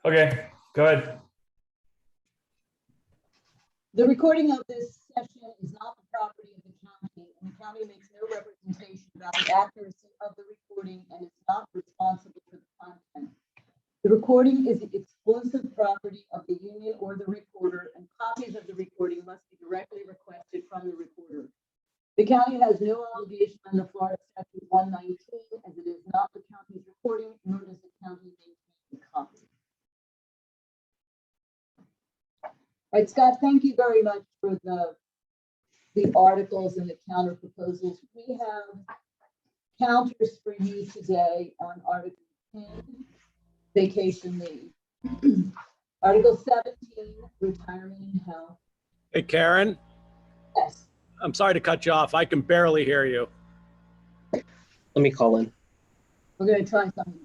Okay, go ahead. The recording of this session is not the property of the county, and the county makes no representation about the accuracy of the recording and is not responsible for the content. The recording is the exclusive property of the union or the recorder, and copies of the recording must be directly requested from the recorder. The county has no obligation under Florida Statute 119, as it is not the county's recording, nor does the county maintain a copy. All right, Scott, thank you very much for the articles and the counter proposals. We have counters for you today on Article 10, vacation leave. Article 17, retirement and health. Hey, Karen, Yes. I'm sorry to cut you off. I can barely hear you. Let me call in. We're going to try something.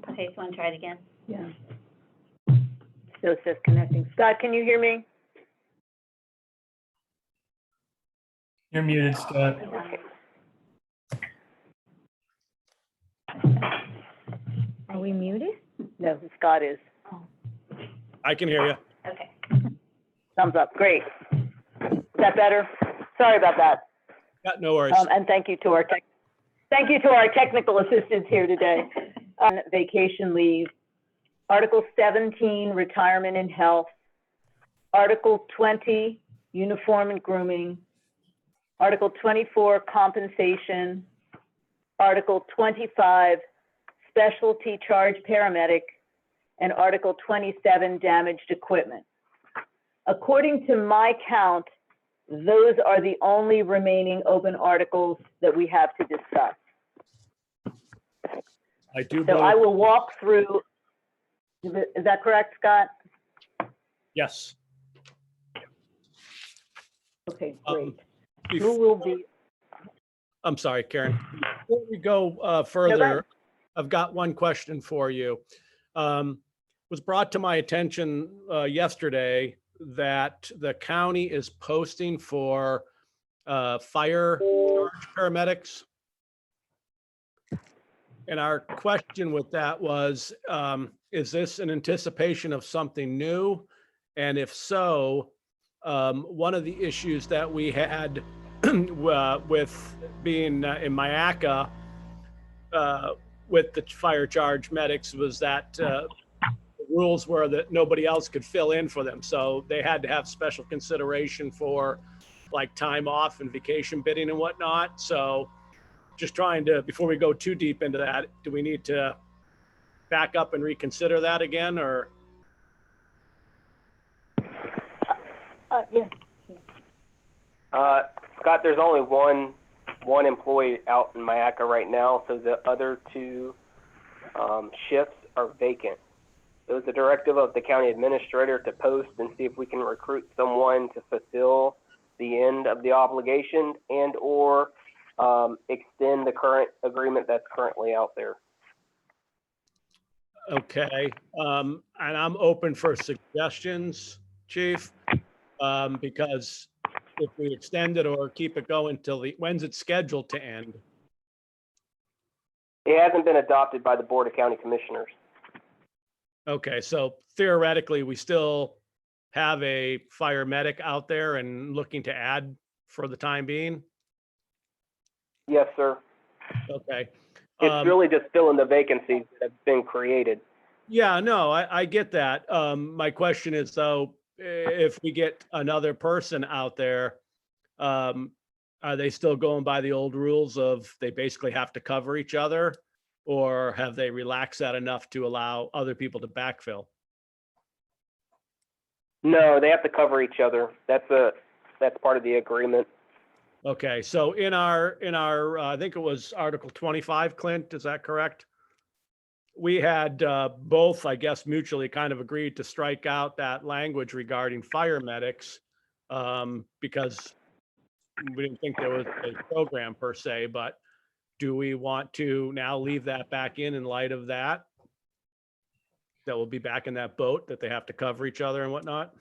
Okay, so want to try it again? Yeah. Still says connecting. Scott, can you hear me? You're muted, Scott. Are we muted? No, Scott is. I can hear you. Okay. Thumbs up, great. Is that better? Sorry about that. Yeah, no worries. And thank you to our technical assistants here today. On vacation leave, Article 17, retirement and health, Article 20, uniform and grooming, Article 24, compensation, Article 25, specialty charge paramedic, and Article 27, damaged equipment. According to my count, those are the only remaining open articles that we have to discuss. I do So believe, I will walk through, is that correct, Scott? yes. Okay, great. Bef- Who will be, I'm sorry, Karen. Before we go go ahead. further, I've got one question for you. Was brought to my attention yesterday that the county is posting for fire charge paramedics. And our question with that was, is this an anticipation of something new? And if so, one of the issues that we had with being in MIACA with the fire charge medics was that the rules were that nobody else could fill in for them. So they had to have special consideration for like time off and vacation bidding and whatnot. So just trying to, before we go too deep into that, do we need to back up and reconsider that again, or? Yeah. Scott, there's only one employee out in MIACA right now, so the other two shifts are vacant. It was the directive of the county administrator to post and see if we can recruit someone to fulfill the end of the obligation and or extend the current agreement that's currently out there. Okay, and I'm open for suggestions, Chief, because if we extend it or keep it going till when's it scheduled to end? It hasn't been adopted by the Board of County Commissioners. Okay, so theoretically, we still have a fire medic out there and looking to add for the time being? Yes, sir. Okay. It's really just filling the vacancies that have been created. Yeah, no, I get that. My question is though, if we get another person out there, are they still going by the old rules of they basically have to cover each other? Or have they relaxed that enough to allow other people to backfill? No, they have to cover each other. That's part of the agreement. Okay, so in our, I think it was Article 25, Clint, is that correct? We had both, I guess, mutually kind of agreed to strike out that language regarding fire medics because we didn't think there was a program per se, but do we want to now leave that back in light of that? That will be back in that boat, that they have to cover each other and whatnot?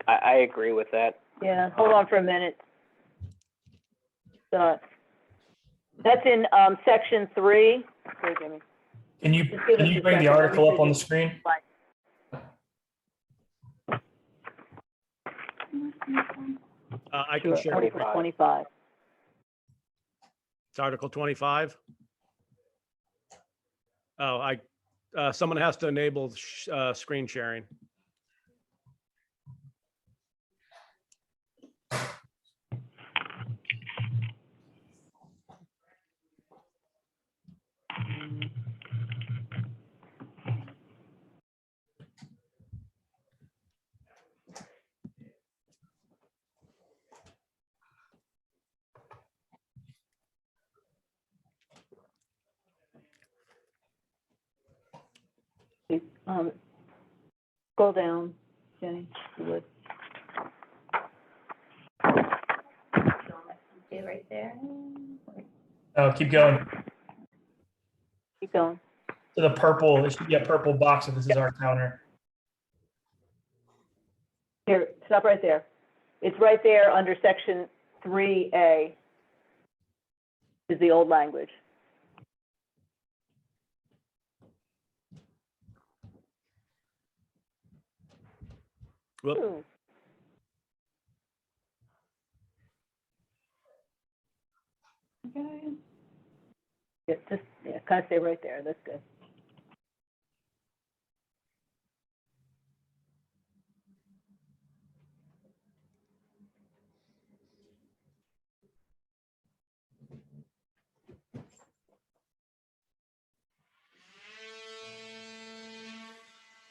I agree with that. Yeah, hold on for a minute. That's in section 3. Sorry, Jimmy. Can you Just give us a bring the second. article up on the screen? I can Sure, share. Article 25. It's Article 25. Oh, someone has to enable screen sharing. Scroll down, Jenny, if you would. Okay, right there. Oh, keep going Keep going. to the purple. It should be a purple box if this is our counter. Here, stop right there. It's right there under section 3A is the old language. Whoop. Ooh. Okay. Yeah, just, kind of stay right there. That's good.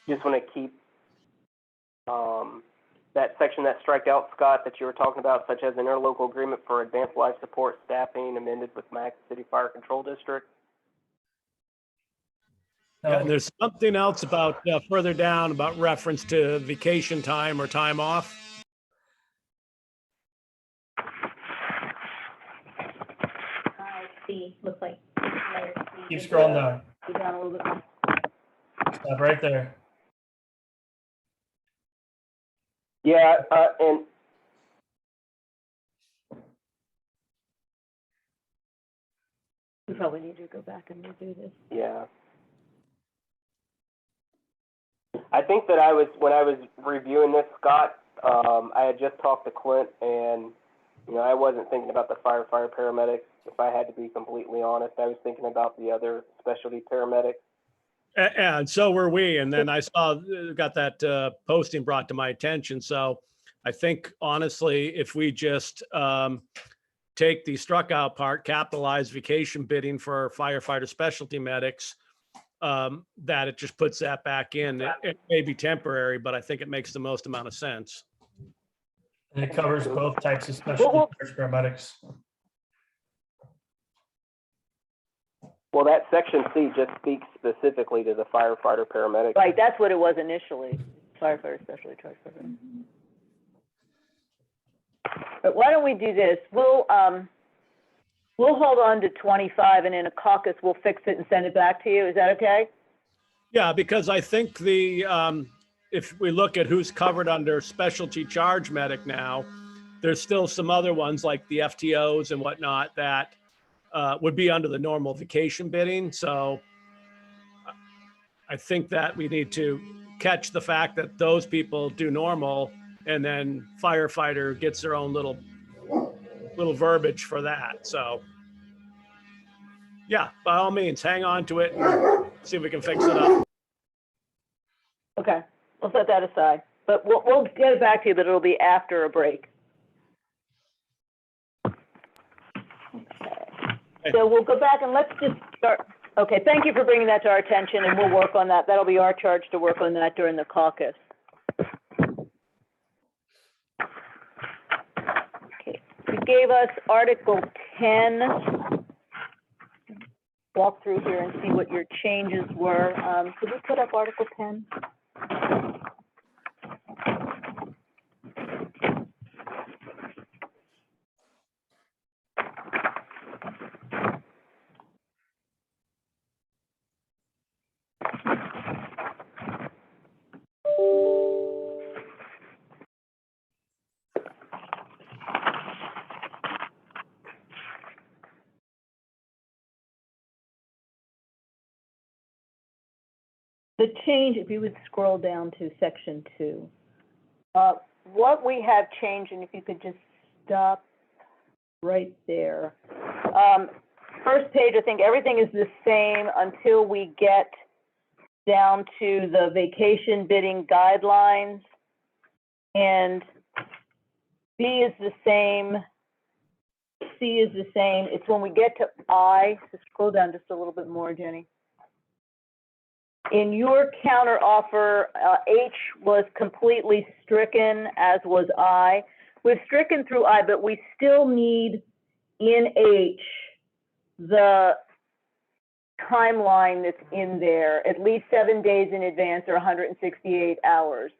Just want to keep that section that strike out, Scott, that you were talking about, such as an interlocal agreement for advanced life support staffing amended with Max City Fire Control District. Yeah, and there's something else about further down about reference to vacation time or time off. C, looks like. letter C. Keep scrolling down. Go down a little bit more. Stop right there. Yeah, and We probably need to go back and redo this. yeah. I think that when I was reviewing this, Scott, I had just talked to Clint, and, you know, I wasn't thinking about the firefighter paramedics. If I had to be completely honest, I was thinking about the other specialty paramedics. And so were we. And then I got that posting brought to my attention. So I think honestly, if we just take the struck out part, capitalize vacation bidding for firefighter specialty medics, that it just puts that back in. It may be temporary, but I think it makes the most amount of sense. And it covers both types of specialty nurse paramedics. Well, that section C just speaks specifically to the firefighter paramedics. Right, that's what it was initially, firefighter specialty charge program. But why don't we do this? We'll hold on to 25, and in a caucus, we'll fix it and send it back to you. Is that okay? Yeah, because I think if we look at who's covered under specialty charge medic now, there's still some other ones like the FTOs and whatnot that would be under the normal vacation bidding. So I think that we need to catch the fact that those people do normal, and then firefighter gets their own little verbiage for that. So yeah, by all means, hang on to it and see if we can fix it up. Okay, we'll set that aside. But we'll get it back to you, but it'll be after a break. Okay. So we'll go back and let's just start. Okay, thank you for bringing that to our attention, and we'll work on that. That'll be our charge to work on that during the caucus. Okay, you gave us Article 10. Walk through here and see what your changes were. Could we put up Article 10? The change, if you would scroll down to section 2, what we have changed, and if you could just stop right there. First page, I think everything is the same until we get down to the vacation bidding guidelines. And B is the same, C is the same. It's when we get to I, so scroll down just a little bit more, Jenny. In your counter offer, H was completely stricken, as was I. We've stricken through I, but we still need in H the timeline that's in there, at least 7 days in advance or 168 hours.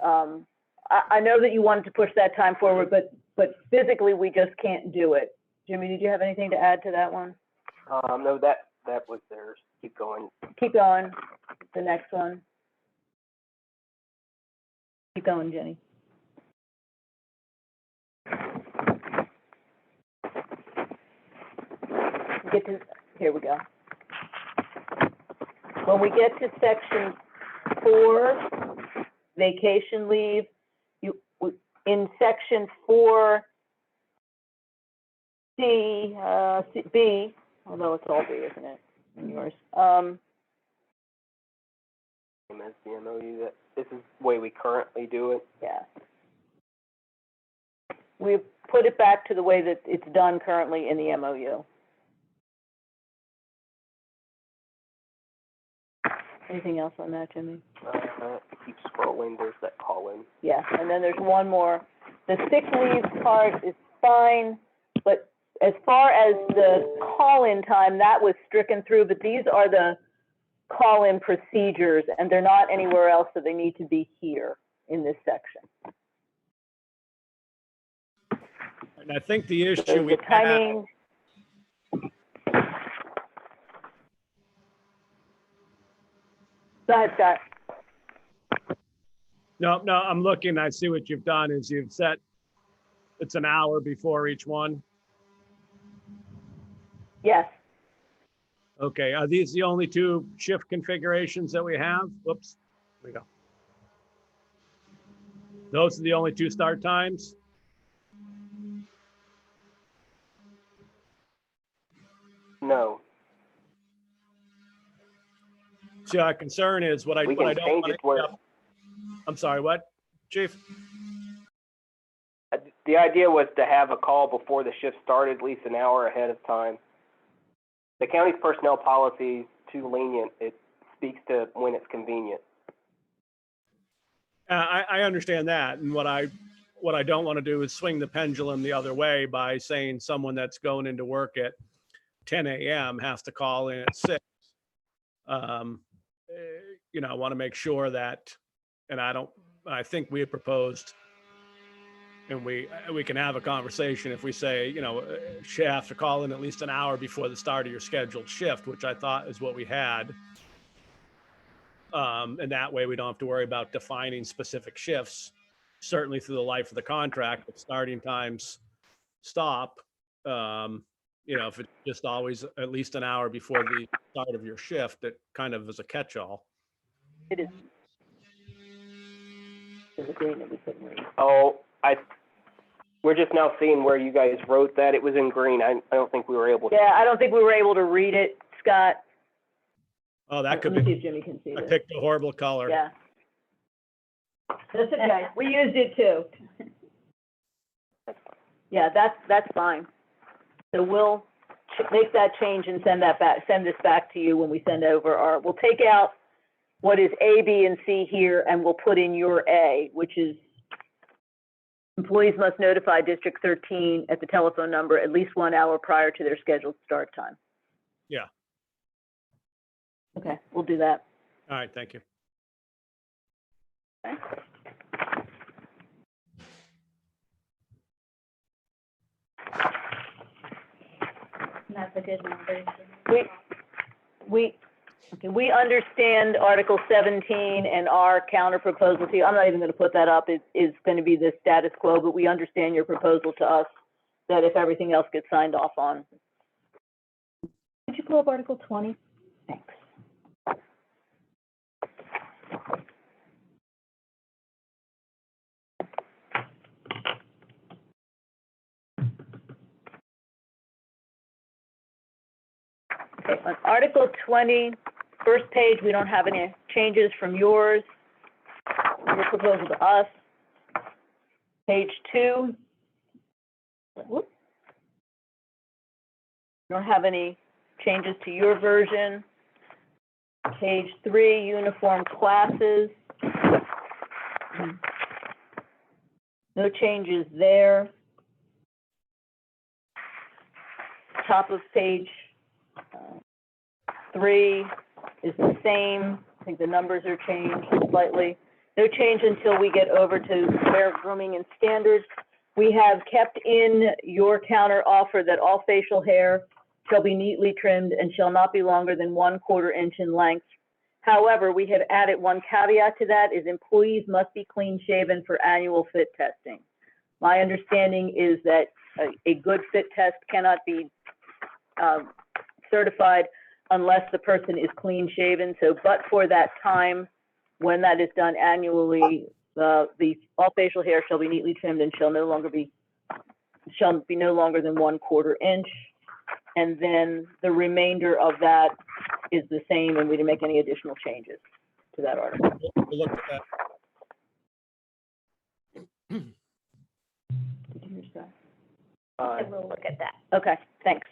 I know that you wanted to push that time forward, but physically we just can't do it. Jimmy, did you have anything to add to that one? No, that was theirs. Keep going. Keep going. The next one. Keep going, Jenny. Here we go. When we get to section 4, vacation leave, in section 4, B, although it's all B, isn't it, in yours? As the MOU, that this is the way we currently do it. Yeah. We've put it back to the way that it's done currently in the MOU. Anything else on that, Jimmy? Keep scrolling. There's that call-in. Yeah, and then there's one more. The sick leave part is fine, but as far as the call-in time, that was stricken through, but these are the call-in procedures, and they're not anywhere else, so they need to be here in this section. And I think the issue There's we the timing. Go ahead, Scott. No, I'm looking, I see what you've done is you've set, it's an hour before each one. Yes. Okay, are these the only two shift configurations that we have? Whoops, here we go. Those are the only two start times? No, See, our concern is what I we don't can change want it where, to. I'm sorry, what, Chief? the idea was to have a call before the shift started, at least an hour ahead of time. The county's personnel policy is too lenient. It speaks to when it's convenient. I understand that, and what I don't want to do is swing the pendulum the other way by saying someone that's going into work at 10 a.m. has to call in at 6. You know, I want to make sure that, and I think we had proposed, and we can have a conversation if we say, you know, you have to call in at least an hour before the start of your scheduled shift, which I thought is what we had. And that way we don't have to worry about defining specific shifts, certainly through the life of the contract, if starting times stop. You know, if it's just always at least an hour before the start of your shift, it kind of is a catch-all. It is. There's a green that we couldn't read. Oh, we're just now seeing where you guys wrote that. It was in green. I don't think we were able to. Yeah, I don't think we were able to read it, Scott. Oh, that could Let me see be, if Jimmy can see I this. picked a horrible color. Yeah. That's okay. We used it too. Yeah, that's fine. So we'll make that change and send this back to you when we send over we'll take out what is A, B, and C here, and we'll put in your A, which is employees must notify District 13 at the telephone number at least 1 hour prior to their scheduled start time. Yeah. Okay, we'll do that. All right, thank you. Okay. That's a good number. We understand Article 17 and our counter proposal to you. I'm not even going to put that up. It is going to be the status quo, but we understand your proposal to us that if everything else gets signed off on. Could you pull up Article 20? Thanks. Okay, on Article 20, first page, we don't have any changes from yours, your proposal to us. Page 2. Whoop. Don't have any changes to your version. Page 3, uniform classes. No changes there. Top of page 3 is the same. I think the numbers are changed slightly. No change until we get over to fair grooming and standards. We have kept in your counter offer that all facial hair shall be neatly trimmed and shall not be longer than 1/4 inch in length. However, we have added one caveat to that is employees must be clean shaven for annual fit testing. My understanding is that a good fit test cannot be certified unless the person is clean shaven. So, but for that time, when that is done annually, the all facial hair shall be neatly trimmed and shall be no longer than 1/4 inch. And then the remainder of that is the same, and we didn't make any additional changes to that article. We'll look at that. Did you hear that? I will look at that. Okay, thanks.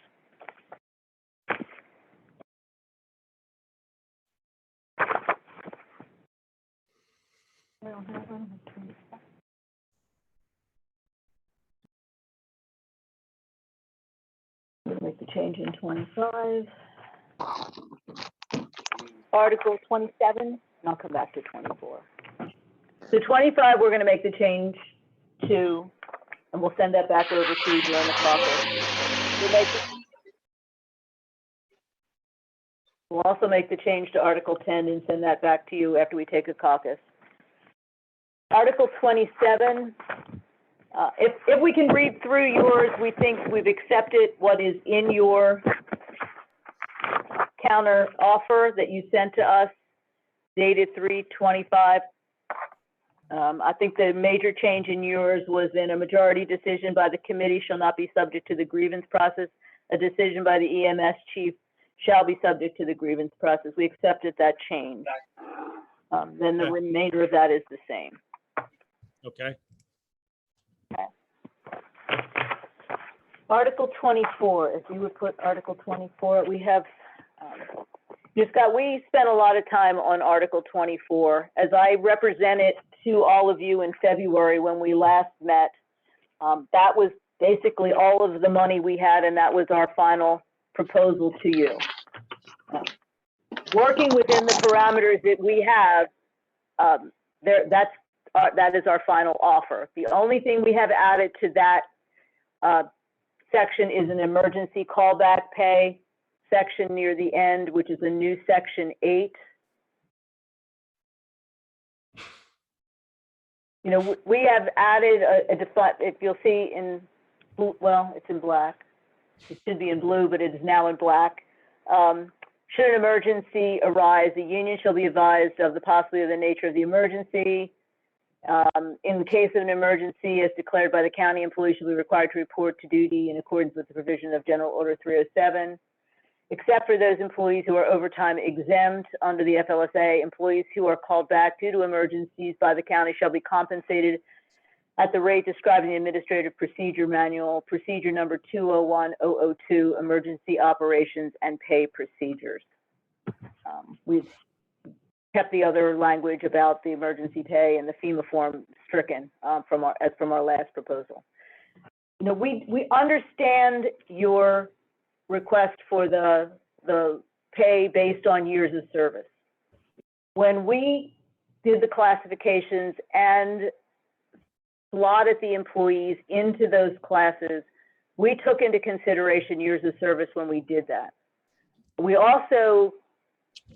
I don't have one. Make the change in 25. Article 27, and I'll come back to 24. So 25, we're going to make the change to, and we'll send that back over to you during the caucus. We'll also make the change to Article 10 and send that back to you after we take a caucus. Article 27, if we can read through yours, we think we've accepted what is in your counter offer that you sent to us, dated 3/25. I think the major change in yours was in a majority decision by the committee shall not be subject to the grievance process. A decision by the EMS chief shall be subject to the grievance process. We accepted that change. Then the Okay. remainder of that is the same. Okay. Article 24, if you would put Article 24, we have, Scott, we spent a lot of time on Article 24. As I represented to all of you in February when we last met, that was basically all of the money we had, and that was our final proposal to you. Working within the parameters that we have, that is our final offer. The only thing we have added to that section is an emergency callback pay section near the end, which is a new section 8. You know, we have added if you'll see in, well, it's in black. It should be in blue, but it is now in black. Should an emergency arise, the union shall be advised of the possibility of the nature of the emergency. In the case of an emergency, as declared by the county, employees shall be required to report to duty in accordance with the provision of General Order 307. Except for those employees who are overtime exempt under the FLSA, employees who are called back due to emergencies by the county shall be compensated at the rate described in the Administrative Procedure Manual, procedure number 201002, Emergency Operations and Pay Procedures. We've kept the other language about the emergency pay and the FEMA form stricken from our last proposal. You know, we understand your request for the pay based on years of service. When we did the classifications and slotted the employees into those classes, we took into consideration years of service when we did that. We also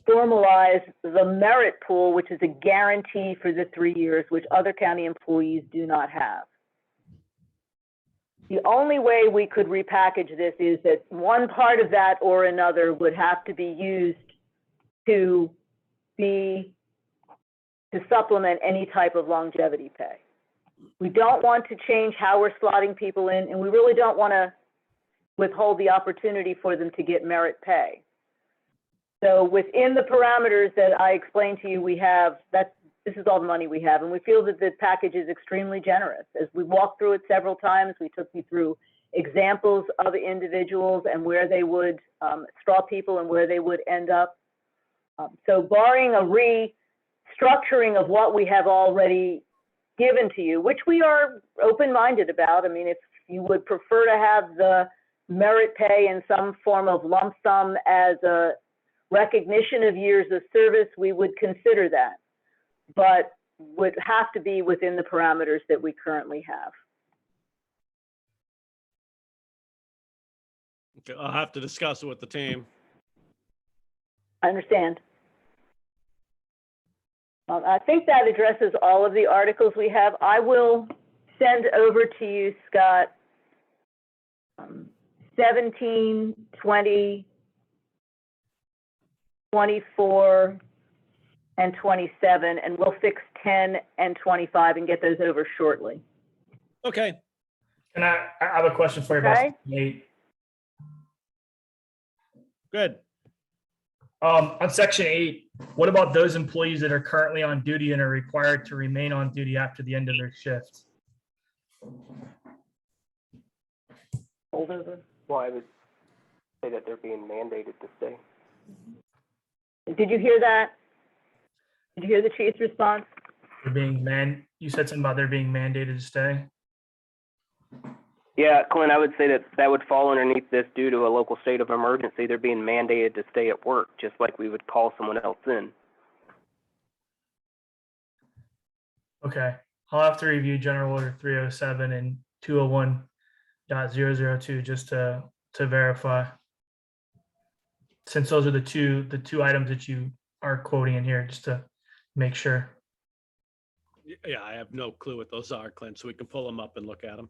formalized the merit pool, which is a guarantee for the 3 years, which other county employees do not have. The only way we could repackage this is that one part of that or another would have to be used to supplement any type of longevity pay. We don't want to change how we're slotting people in, and we really don't want to withhold the opportunity for them to get merit pay. So within the parameters that I explained to you, we have this is all the money we have, and we feel that the package is extremely generous. As we walked through it several times, we took you through examples of individuals and where they would straw people and where they would end up. So barring a restructuring of what we have already given to you, which we are open-minded about. I mean, if you would prefer to have the merit pay in some form of lump sum as a recognition of years of service, we would consider that, but would have to be within the parameters that we currently have. Okay, I'll have to discuss it with the team. I understand. I think that addresses all of the articles we have. I will send over to you, Scott, 17, 20, 24, and 27, and we'll fix 10 and 25 and get those over shortly. Okay. And I have a question for you about Okay. Section 8. Good. On Section 8, what about those employees that are currently on duty and are required to remain on duty after the end of their shift? Hold over. Well, I would say that they're being mandated to stay. Did you hear that? Did you hear the chief's response? You said something about they're being mandated to stay? Yeah, Clint, I would say that would fall underneath this due to a local state of emergency. They're being mandated to stay at work, just like we would call someone else in. Okay, I'll have to review General Order 307 and 201.002 just to verify. since those are the two items that you are quoting in here, just to make sure. Yeah, I have no clue what those are, Clint, so we can pull them up and look at them.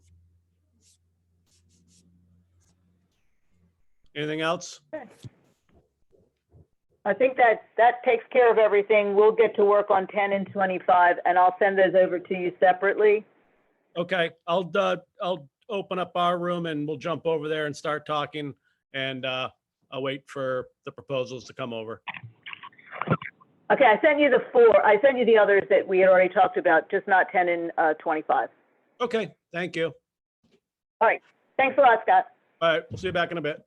Anything else? I think that takes care of everything. We'll get to work on 10 and 25, and I'll send those over to you separately. Okay, I'll open up our room and we'll jump over there and start talking, and I'll wait for the proposals to come over. Okay, I sent you I sent you the others that we had already talked about, just not 10 and 25. Okay, thank you. All right, thanks a lot, Scott. All right, we'll see you back in a bit.